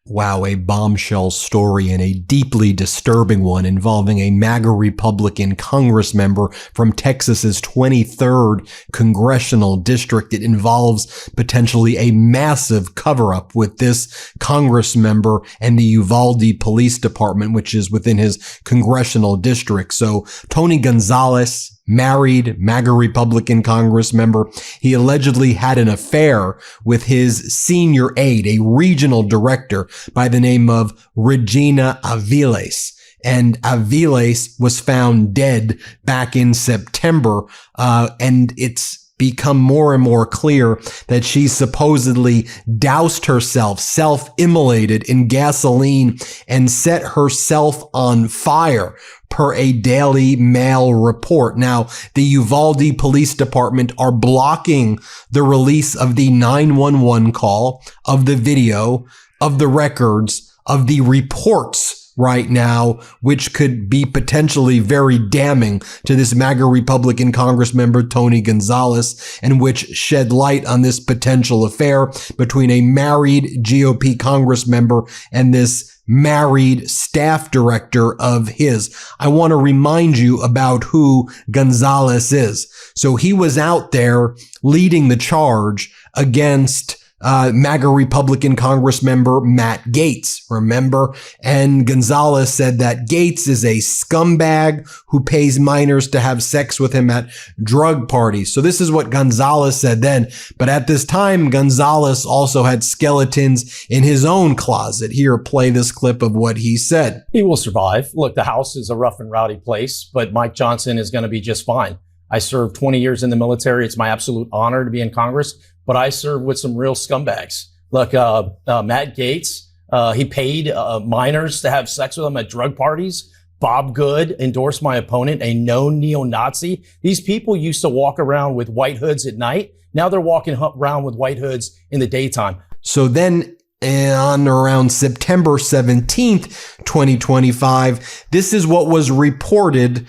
Wow, a bombshell story and a deeply disturbing one involving a MAGA Republican Congress member from Texas's 23rd congressional district. It involves potentially a massive cover-up with this Congress member and the Uvalde Police Department, which is within his congressional district. So Tony Gonzales, married MAGA Republican Congress member. He allegedly had an affair with his senior aide, a regional director by the name of Regina Aviles. And Aviles was found dead back in September. And it's become more and more clear that she supposedly doused herself, self-immolated in gasoline and set herself on fire, per a Daily Mail report. Now, the Uvalde Police Department are blocking the release of the 911 call, of the video, of the records, of the reports right now, which could be potentially very damning to this MAGA Republican Congress member, Tony Gonzales, and which shed light on this potential affair between a married GOP Congress member and this married staff director of his. I want to remind you about who Gonzales is. So he was out there leading the charge against MAGA Republican Congress member Matt Gaetz, remember? And Gonzales said that Gaetz is a scumbag who pays minors to have sex with him at drug parties. So this is what Gonzales said then. But at this time, Gonzales also had skeletons in his own closet. Here, play this clip of what he said. He will survive. Look, the House is a rough and rowdy place, but Mike Johnson is going to be just fine. I served 20 years in the military. It's my absolute honor to be in Congress, but I served with some real scumbags. Look, Matt Gaetz, he paid minors to have sex with him at drug parties. Bob Good endorsed my opponent, a known neo-Nazi. These people used to walk around with white hoods at night. Now they're walking around with white hoods in the daytime. So then on around September 17th, 2025, this is what was reported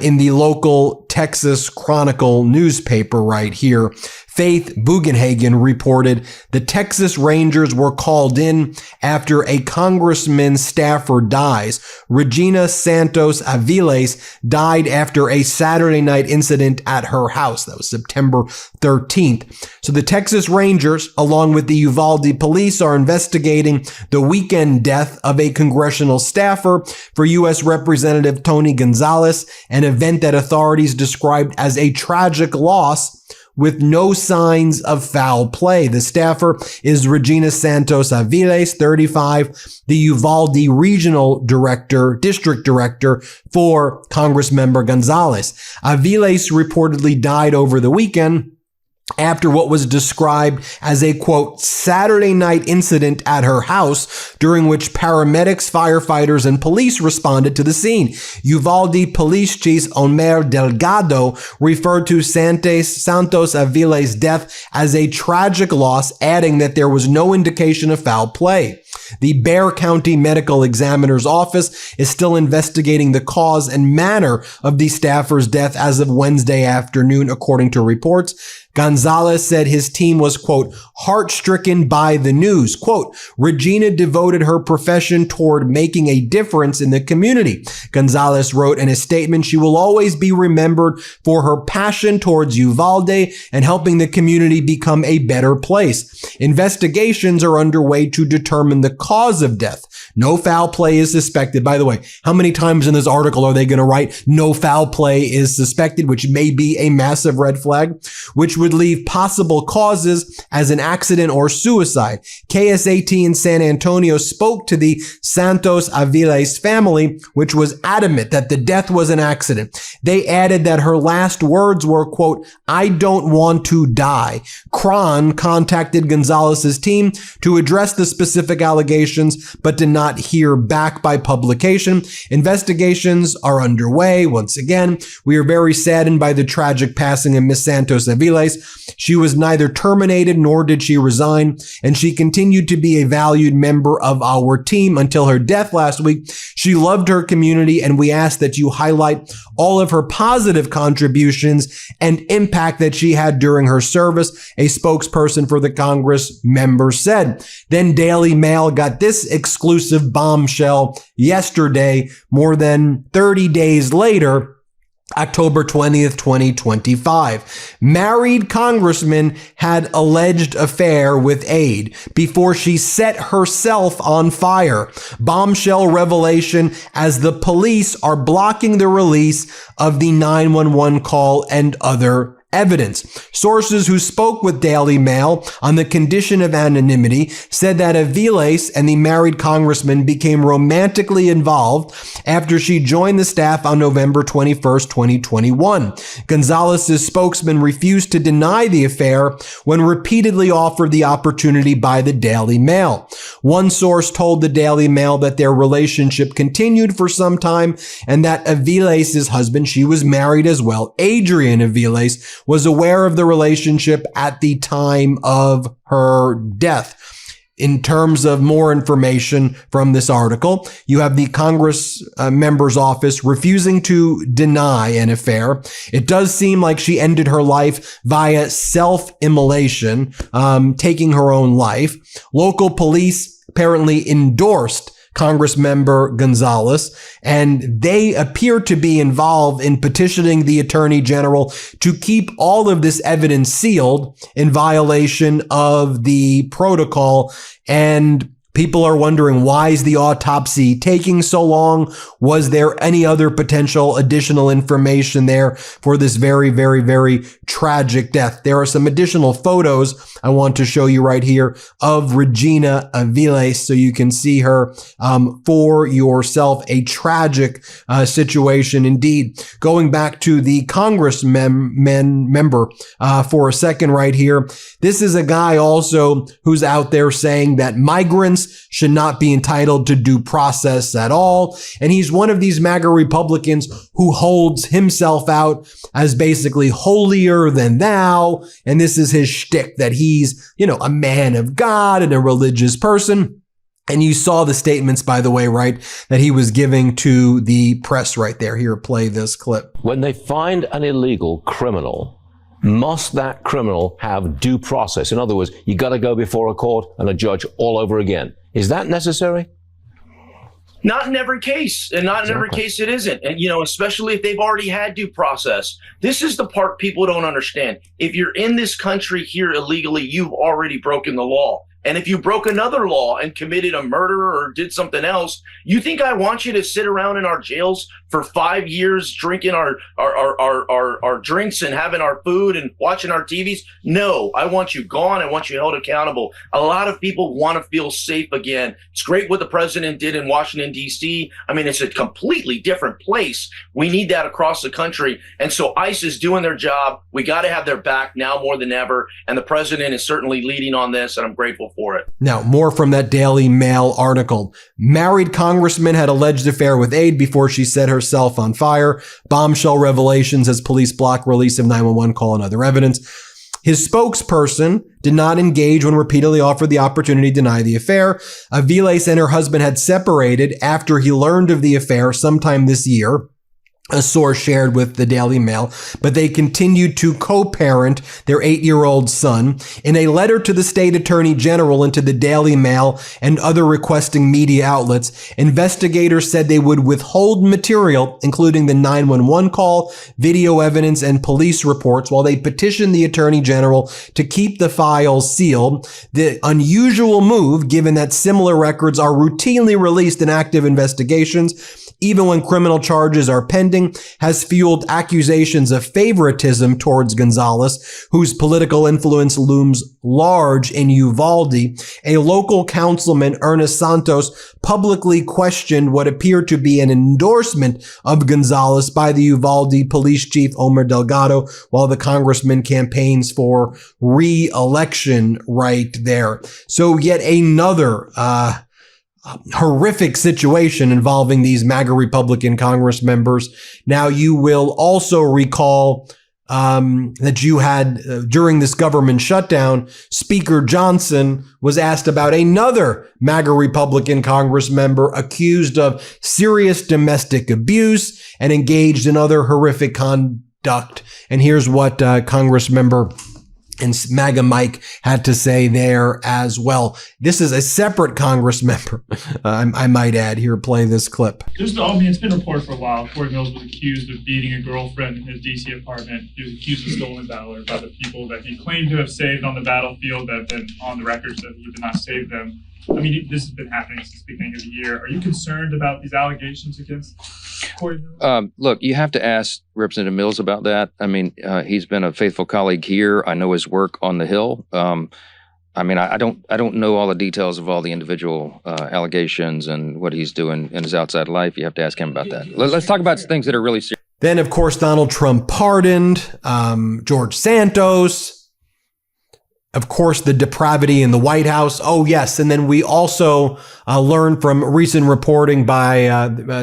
in the local Texas Chronicle newspaper right here. Faith Bugenhagen reported the Texas Rangers were called in after a congressman staffer dies. Regina Santos Aviles died after a Saturday night incident at her house. That was September 13th. So the Texas Rangers, along with the Uvalde police, are investigating the weekend death of a congressional staffer for U.S. Representative Tony Gonzales, an event that authorities described as a tragic loss with no signs of foul play. The staffer is Regina Santos Aviles, 35, the Uvalde regional director, district director for Congressmember Gonzales. Aviles reportedly died over the weekend after what was described as a, quote, Saturday night incident at her house, during which paramedics, firefighters, and police responded to the scene. Uvalde Police Chief Omer Delgado referred to Santos Aviles' death as a tragic loss, adding that there was no indication of foul play. The Bexar County Medical Examiner's Office is still investigating the cause and manner of the staffer's death as of Wednesday afternoon, according to reports. Gonzales said his team was, quote, heart-stricken by the news. Quote, Regina devoted her profession toward making a difference in the community. Gonzales wrote in a statement, she will always be remembered for her passion towards Uvalde and helping the community become a better place. Investigations are underway to determine the cause of death. No foul play is suspected. By the way, how many times in this article are they going to write no foul play is suspected, which may be a massive red flag, which would leave possible causes as an accident or suicide. KSAT in San Antonio spoke to the Santos Aviles family, which was adamant that the death was an accident. They added that her last words were, quote, I don't want to die. Cron contacted Gonzales's team to address the specific allegations, but did not hear back by publication. Investigations are underway. Once again, we are very saddened by the tragic passing of Miss Santos Aviles. She was neither terminated nor did she resign, and she continued to be a valued member of our team until her death last week. She loved her community, and we ask that you highlight all of her positive contributions and impact that she had during her service, a spokesperson for the Congress member said. Then Daily Mail got this exclusive bombshell yesterday, more than 30 days later, October 20th, 2025. Married congressman had alleged affair with aide before she set herself on fire. Bombshell revelation as the police are blocking the release of the 911 call and other evidence. Sources who spoke with Daily Mail on the condition of anonymity said that Gonzales and the married congressman became romantically involved after she joined the staff on November 21st, 2021. Gonzales' spokesman refused to deny the affair when repeatedly offered the opportunity by the Daily Mail. One source told the Daily Mail that their relationship continued for some time and that Gonzales' husband, she was married as well, Adrian Gonzales, was aware of the relationship at the time of her death. In terms of more information from this article, you have the Congress member's office refusing to deny an affair. It does seem like she ended her life via self-immolation, taking her own life. Local police apparently endorsed Congress member Gonzales, and they appear to be involved in petitioning the Attorney General to keep all of this evidence sealed in violation of the protocol. And people are wondering, why is the autopsy taking so long? Was there any other potential additional information there for this very, very, very tragic death? There are some additional photos I want to show you right here of Regina Gonzales so you can see her for yourself. A tragic situation indeed. Going back to the Congressman member for a second right here. This is a guy also who's out there saying that migrants should not be entitled to due process at all. And he's one of these MAGA Republicans who holds himself out as basically holier than thou. And this is his shtick, that he's, a man of God and a religious person. And you saw the statements, by the way, right, that he was giving to the press right there. Here, play this clip. When they find an illegal criminal, must that criminal have due process? In other words, you got to go before a court and a judge all over again. Is that necessary? Not in every case, and not in every case it isn't. And, especially if they've already had due process. This is the part people don't understand. If you're in this country here illegally, you've already broken the law. And if you broke another law and committed a murder or did something else, you think I want you to sit around in our jails for 5 years drinking our drinks and having our food and watching our TVs? No, I want you gone. I want you held accountable. A lot of people want to feel safe again. It's great what the president did in Washington, D.C. I mean, it's a completely different place. We need that across the country. And so ICE is doing their job. We got to have their back now more than ever. And the president is certainly leading on this, and I'm grateful for it. Now, more from that Daily Mail article. Married congressman had alleged affair with aide before she set herself on fire. Bombshell revelations as police block release of 911 call and other evidence. His spokesperson did not engage when repeatedly offered the opportunity to deny the affair. Gonzales and her husband had separated after he learned of the affair sometime this year, a source shared with the Daily Mail, but they continued to co-parent their 8-year-old son. In a letter to the state attorney general and to the Daily Mail and other requesting media outlets, investigators said they would withhold material, including the 911 call, video evidence, and police reports, while they petitioned the attorney general to keep the files sealed. The unusual move, given that similar records are routinely released in active investigations, even when criminal charges are pending, has fueled accusations of favoritism towards Gonzales, whose political influence looms large in Uvalde. A local councilman, Ernest Santos, publicly questioned what appeared to be an endorsement of Gonzales by the Uvalde police chief, Omer Delgado, while the congressman campaigns for re-election right there. So yet another horrific situation involving these MAGA Republican Congress members. Now, you will also recall that you had during this government shutdown, Speaker Johnson was asked about another MAGA Republican Congress member accused of serious domestic abuse and engaged in other horrific conduct. And here's what Congressmember and MAGA Mike had to say there as well. This is a separate Congress member, I might add. Here, play this clip. It's been reported for a while. Corey Mills was accused of beating a girlfriend in his D.C. apartment. He was accused of stolen valor by the people that he claimed to have saved on the battlefield that have been on the record that he did not save them. I mean, this has been happening since the beginning of the year. Are you concerned about these allegations against Corey Mills? Look, you have to ask Representative Mills about that. I mean, he's been a faithful colleague here. I know his work on the Hill. I mean, I don't know all the details of all the individual allegations and what he's doing in his outside life. You have to ask him about that. Let's talk about things that are really serious. Then, of course, Donald Trump pardoned George Santos. Of course, the depravity in the White House. Oh, yes. And then we also learned from recent reporting by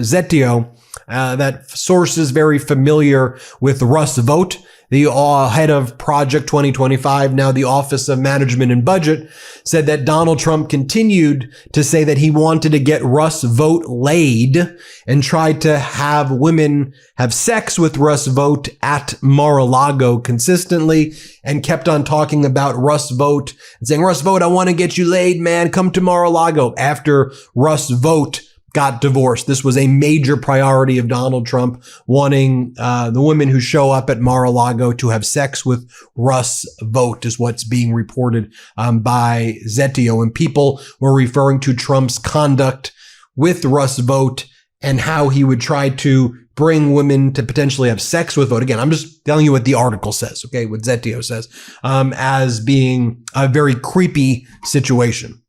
Zetio that sources very familiar with Russ Vought, the head of Project 2025, now the Office of Management and Budget, said that Donald Trump continued to say that he wanted to get Russ Vought laid and tried to have women have sex with Russ Vought at Mar-a-Lago consistently, and kept on talking about Russ Vought and saying, Russ Vought, I want to get you laid, man. Come to Mar-a-Lago. After Russ Vought got divorced, this was a major priority of Donald Trump, wanting the women who show up at Mar-a-Lago to have sex with Russ Vought, is what's being reported by Zetio. And people were referring to Trump's conduct with Russ Vought and how he would try to bring women to potentially have sex with Vought. Again, I'm just telling you what the article says, okay, what Zetio says, as being a very creepy situation.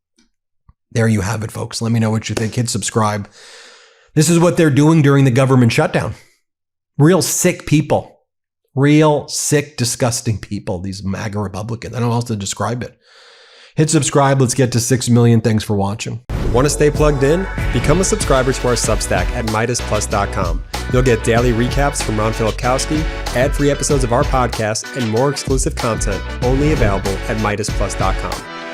There you have it, folks. Let me know what you think. Hit subscribe. This is what they're doing during the government shutdown. Real sick people. Real sick, disgusting people, these MAGA Republicans. I don't know how else to describe it. Hit subscribe. Let's get to 6 million. Thanks for watching. Want to stay plugged in? Become a subscriber to our Substack at MeidasPlus.com. You'll get daily recaps from Ron Filipkowski, ad-free episodes of our podcast, and more exclusive content only available at MeidasPlus.com.